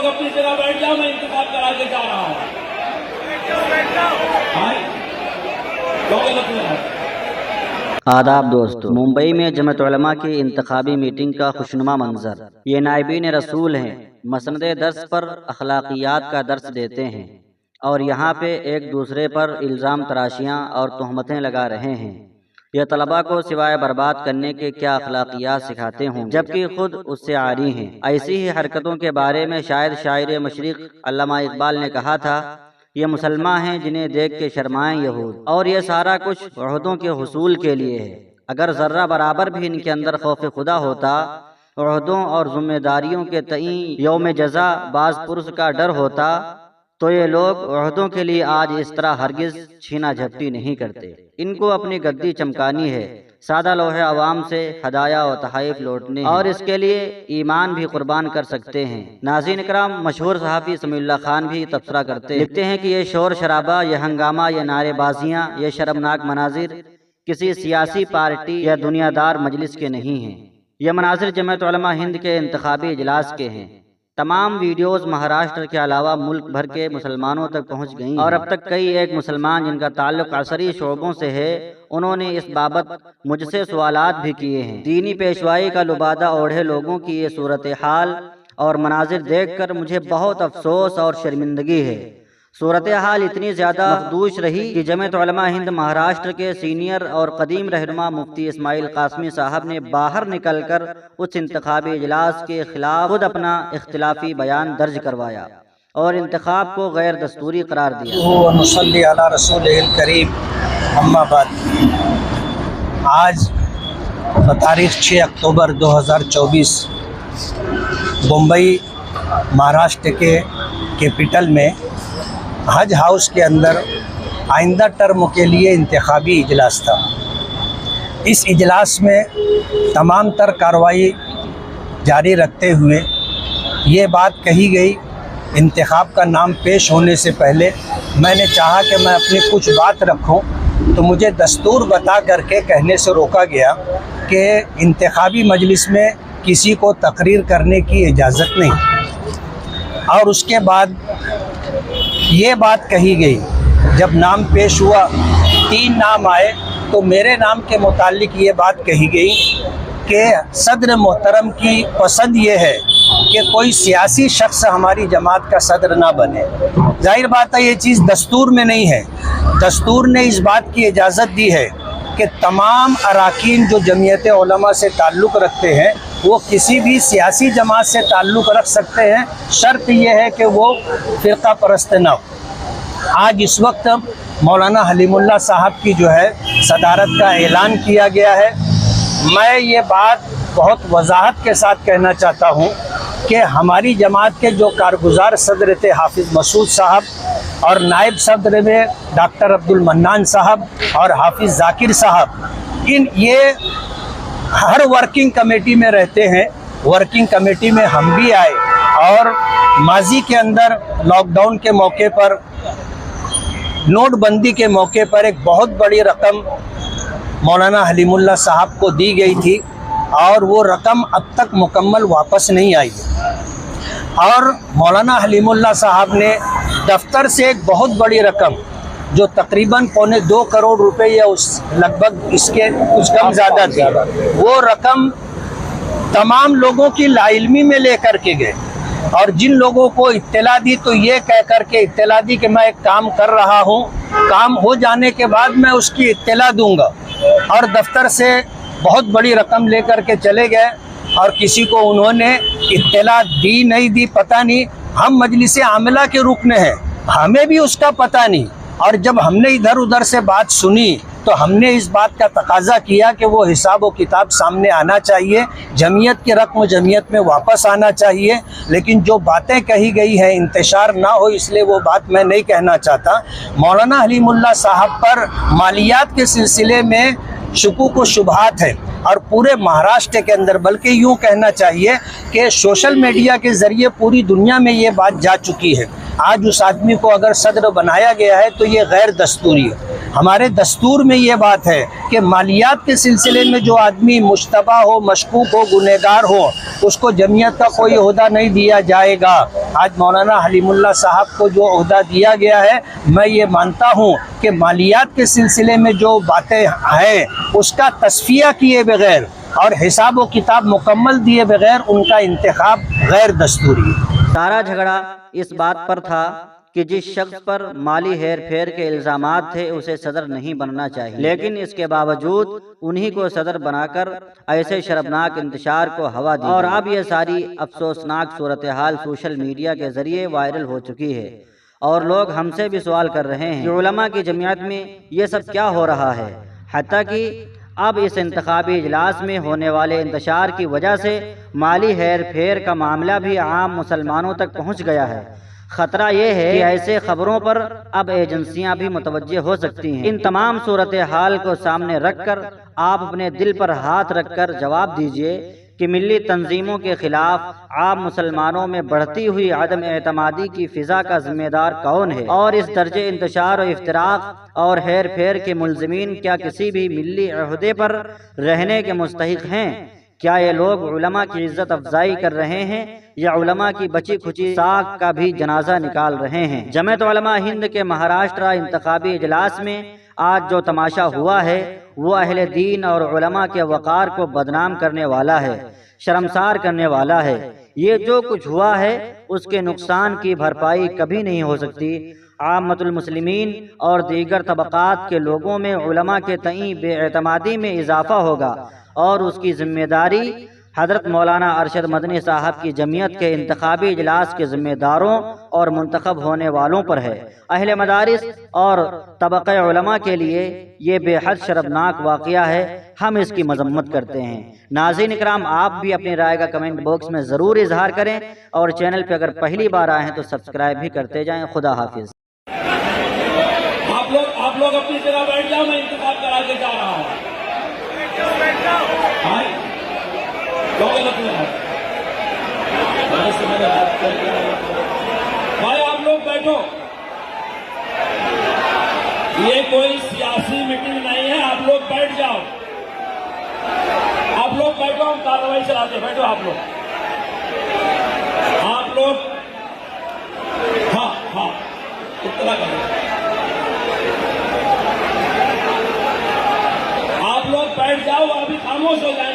लोग अपनी जगह बैठ जाओ, मैं इंतखाब करा के जा रहा हूँ। आदाब दोस्तों, मुंबई में जमात उलमा की इंतखाबी मीटिंग का खुशनुमा मंजर। ये नाइबीन रसूल हैं, मसनद दर्स पर अखलाकियात का दर्स देते हैं और यहाँ पे एक दूसरे पर इल्ज़ाम तराशियाँ और तहमतें लगा रहे हैं। यह तलबा को सिवाय बर्बाद करने के क्या अखलाकियात सिखाते हों, जबकि खुद उससे आरी हैं। ऐसी ही हरकतों के बारे में शायद शायर मशरिक़ अल्लामा इकबाल ने कहा था, ये मुसलमान हैं जिन्हें देख के शर्माएं यहूद, और ये सारा कुछ उहदों के हुसूल के लिए है। अगर ज़र्रा बराबर भी इनके अंदर खौफ खुदा होता, उहदों और जिम्मेदारियों के तईं यौम जज़ा बाज़ पुरस का डर होता, तो ये लोग उहदों के लिए आज इस तरह हरगिज़ छीना झपटी नहीं करते। इनको अपनी गद्दी चमकानी है, सादा लोहे अवाम से हदाया और तहाइफ लौटने, और इसके लिए ईमान भी कुर्बान कर सकते हैं। नाज़रीन इकराम, मशहूर सहाफ़ी समीउल्लाह खान भी तबसरा करते लिखते हैं कि ये शोर शराबा, ये हंगामा, ये नारेबाजियाँ, ये शर्मनाक मनाजिर किसी सियासी पार्टी या दुनियादार मजलिस के नहीं हैं। ये मनाजिर जमात उलमा हिंद के इंतखाबी इजलास के हैं। तमाम वीडियोस महाराष्ट्र के अलावा मुल्क भर के मुसलमानों तक पहुंच गई और अब तक कई एक मुसलमान जिनका ताल्लुक असरी शोबों से है, उन्होंने इस बाबत मुझसे सवालात भी किए हैं। दीनी पेशवाई का लुबादा ओढ़े लोगों की ये सूरत हाल और मनाजिर देखकर मुझे बहुत अफसोस और शर्मिंदगी है। सूरत हाल इतनी ज़्यादा मखदूश रही कि जमात उलमा हिंद महाराष्ट्र के सीनियर और कदीम रहनुमा मुफ्ती इस्माइल कासमी साहब ने बाहर निकलकर उस इंतखाबी इजलास के खिलाफ खुद अपना इख्तिलाफी बयान दर्ज करवाया और इंतखाब को गैर दस्तूरी करार दिया। नसल्ली अला रसूलिल करीम, अम्मा बाद। आज तारीख़ 6 अक्टूबर 2024 मुंबई महाराष्ट्र के कैपिटल में हज हाउस के अंदर आइंदा टर्म के लिए इंतखाबी इजलास था। इस इजलास में तमाम तर कार्रवाई जारी रखते हुए ये बात कही गई, इंतखाब का नाम पेश होने से पहले मैंने चाहा कि मैं अपनी कुछ बात रखूं, तो मुझे दस्तूर बता करके कहने से रोका गया कि इंतखाबी मजलिस में किसी को तकरीर करने की इजाज़त नहीं। और उसके बाद ये बात कही गई, जब नाम पेश हुआ 3 नाम आए, तो मेरे नाम के मुतालिक ये बात कही गई कि सदर मोहतरम की पसंद ये है कि कोई सियासी शख्स हमारी जमात का सदर ना बने। जाहिर बात है ये चीज़ दस्तूर में नहीं है। दस्तूर ने इस बात की इजाज़त दी है कि तमाम अराकीन जो जमीयत उलमा से ताल्लुक़ रखते हैं वो किसी भी सियासी जमात से ताल्लुक़ रख सकते हैं, शर्त यह है कि वो फ़िरक़ा परस्त न हो। आज इस वक्त मौलाना हलीमुल्लाह साहब की जो है सदारत का ऐलान किया गया है। मैं ये बात बहुत वजाहत के साथ कहना चाहता हूँ कि हमारी जमात के जो कारगुजार सदर थे हाफिज़ मसूद साहब, और नायब सदर में डॉक्टर अब्दुल मन्नान साहब और हाफिज़ जाकिर साहब, ये हर वर्किंग कमेटी में रहते हैं। वर्किंग कमेटी में हम भी आए और माजी के अंदर लॉकडाउन के मौके पर, नोटबंदी के मौके पर एक बहुत बड़ी रकम मौलाना हलीमुल्लाह साहब को दी गई थी और वो रकम अब तक मुकम्मल वापस नहीं आई। और मौलाना हलीमुल्लाह साहब ने दफ्तर से एक बहुत बड़ी रकम, जो तकरीबन 2.25 करोड़ रुपए या उस लगभग इसके कुछ कम ज़्यादा थी, वो रकम तमाम लोगों की लाइल्मी में लेकर के गए और जिन लोगों को इत्तला दी तो ये कह कर के इत्तला दी कि मैं एक काम कर रहा हूँ, काम हो जाने के बाद मैं उसकी इत्तला दूंगा, और दफ्तर से बहुत बड़ी रकम लेकर के चले गए और किसी को उन्होंने इत्तला दी नहीं दी पता नहीं। हम मजलिस आमिला के रुकने हैं, हमें भी उसका पता नहीं। और जब हमने इधर उधर से बात सुनी तो हमने इस बात का तकाजा किया कि वो हिसाब व किताब सामने आना चाहिए, जमीयत की रकम जमीयत में वापस आना चाहिए। लेकिन जो बातें कही गई हैं इंतशार ना हो, इसलिए वो बात मैं नहीं कहना चाहता। मौलाना हलीमुल्लाह साहब पर मालियात के सिलसिले में शुकूक व शुबहात है और पूरे महाराष्ट्र के अंदर, बल्कि यूँ कहना चाहिए कि सोशल मीडिया के ज़रिए पूरी दुनिया में ये बात जा चुकी है। आज उस आदमी को अगर सदर बनाया गया है तो ये गैर दस्तूरी है। हमारे दस्तूर में ये बात है कि मालियात के सिलसिले में जो आदमी मुश्तबा हो, मशकूक हो, गुनहगार हो, उसको जमीयत का कोई ओहदा नहीं दिया जाएगा। آج مولانا حلیم اللہ صاحب کو جو عہدہ دیا گیا ہے، میں یہ مانتا ہوں کہ مالیات کے سلسلے میں جو باتیں ہیں اس کا تصفیہ کیے بغیر اور حساب و کتاب مکمل دیے بغیر ان کا انتخاب غیر دستوری ہے۔ سارا جھگڑا اس بات پر تھا کہ جس شخص پر مالی ہیر پھیر کے الزامات تھے اسے صدر نہیں بننا چاہیے، لیکن اس کے باوجود انہی کو صدر بنا کر ایسے شرمناک انتشار کو ہوا دی، اور اب یہ ساری افسوسناک صورتحال سوشل میڈیا کے ذریعے وائرل ہو چکی ہے، اور لوگ ہم سے بھی سوال کر رہے ہیں کہ علماء کی جمعیت میں یہ سب کیا ہو رہا ہے، حتیٰ کہ اب اس انتخابی اجلاس میں ہونے والے انتشار کی وجہ سے مالی ہیر پھیر کا معاملہ بھی عام مسلمانوں تک پہنچ گیا ہے۔ خطرہ یہ ہے کہ ایسے خبروں پر اب ایجنسیاں بھی متوجہ ہو سکتی ہیں۔ ان تمام صورتحال کو سامنے رکھ کر آپ اپنے دل پر ہاتھ رکھ کر جواب دیجئے کہ ملی تنظیموں کے خلاف عام مسلمانوں میں بڑھتی ہوئی عدم اعتمادی کی فضا کا ذمہ دار کون ہے، اور اس درجے انتشار و افتراق اور ہیر پھیر کے ملزمین کیا کسی بھی ملی عہدے پر رہنے کے مستحق ہیں؟ کیا یہ لوگ علماء کی عزت افزائی کر رہے ہیں یا علماء کی بچی کھچی ساکھ کا بھی جنازہ نکال رہے ہیں؟ جمعیت علماء ہند کے مہاراشٹرا انتخابی اجلاس میں آج جو تماشا ہوا ہے وہ اہل دین اور علماء کے وقار کو بدنام کرنے والا ہے، شرمسار کرنے والا ہے۔ یہ جو کچھ ہوا ہے اس کے نقصان کی بھرپائی کبھی نہیں ہو سکتی۔ عامت المسلمین اور دیگر طبقات کے لوگوں میں علماء کے تئیں بے اعتمادی میں اضافہ ہوگا، اور اس کی ذمہ داری حضرت مولانا ارشد مدنی صاحب کی جمعیت کے انتخابی اجلاس کے ذمہ داروں اور منتخب ہونے والوں پر ہے۔ اہل مدارس اور طبقہ علماء کے لیے یہ بے حد شرمناک واقعہ ہے، ہم اس کی مذمت کرتے ہیں۔ ناظرین اکرام، آپ بھی اپنی رائے کا کمنٹ باکس میں ضرور اظہار کریں، اور چینل پہ اگر پہلی بار آئے ہیں تو سبسکرائب بھی کرتے جائیں۔ خدا حافظ۔ آپ لوگ اپنی جگہ بیٹھ جاؤ، میں انتخاب کرا کے جا رہا ہوں۔ بھائی آپ لوگ بیٹھو، یہ کوئی سیاسی میٹنگ نہیں ہے، آپ لوگ بیٹھ جاؤ، آپ لوگ بیٹھو، ہم کارروائی چلاتے ہیں۔ بیٹھو آپ لوگ، ہاں اطلاع کریں۔ آپ لوگ بیٹھ جاؤ، ابھی خاموش ہو جائیں۔